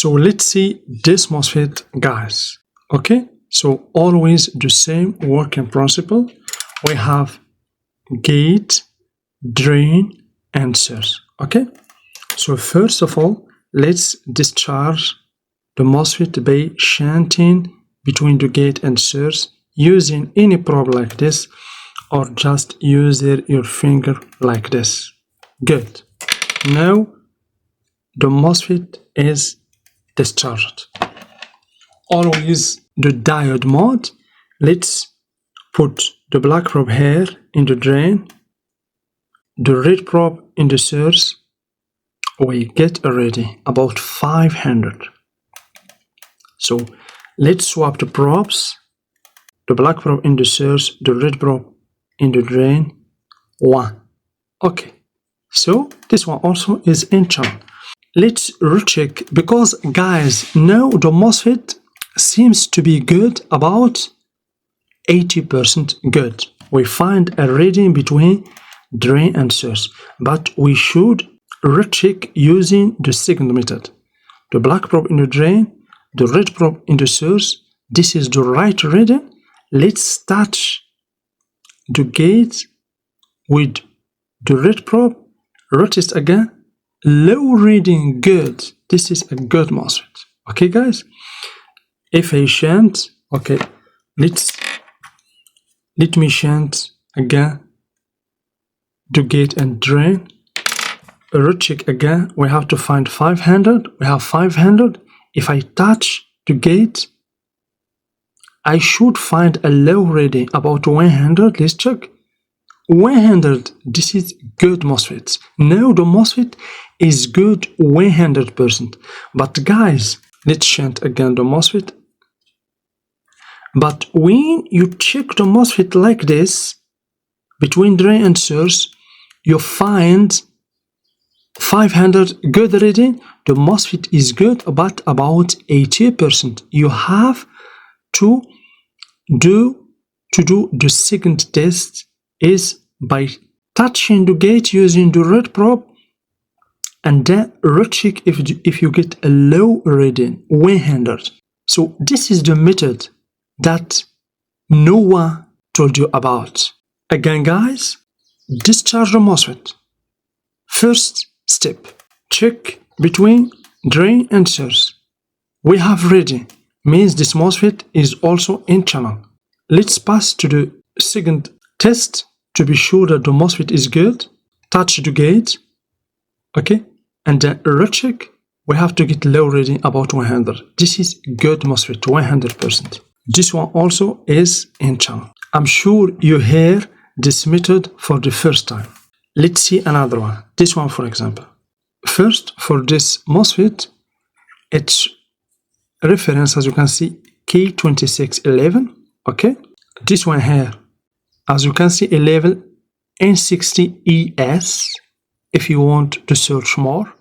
So let's see this MOSFET, guys. Okay, so always the same working principle. We have gate, drain, and source. Okay, so first of all, let's discharge the MOSFET by shunting between the gate and source using any probe like this, or just use your finger like this. Good. Now the MOSFET is discharged. Always the diode mode. Let's put the black probe here in the drain, the red probe in the source. We get already about 500. So let's swap the probes, the black probe in the source, the red probe in the drain. 1. Okay, so this one also is N-channel. Let's recheck, because guys, now the MOSFET seems to be good, about 80% good. We find a reading between drain and source, but we should recheck using the second method. The black probe in the drain, the red probe in the source. This is the right reading. Let's touch the gate with the red probe, retest again. Low reading, good. This is a good MOSFET. Okay, guys. If I shunt, okay, let me shunt again the gate and drain. Recheck again. We have to find 500. We have 500. If I touch the gate, I should find a low reading about 100. Let's check. 100. This is good MOSFET. Now the MOSFET is good 100%. But guys, let's shunt again the MOSFET. But when you check the MOSFET like this, between drain and source, you find 500 good reading. The MOSFET is good, but about 80%. You have to do the second test is by touching the gate using the red probe, and then recheck if you get a low reading, 100. So this is the method that no one told you about. Again, guys, discharge the MOSFET. First step, check between drain and source. We have reading, means this MOSFET is also N-channel. Let's pass to the second test to be sure that the MOSFET is good. Touch the gate, okay, and then recheck. We have to get low reading about 100. This is good MOSFET, 100%. This one also is N-channel. I'm sure you hear this method for the first time. Let's see another one. This one, for example. First, for this MOSFET, its reference, as you can see, K2611. Okay, this one here, as you can see, 11N60ES. If you want to search more,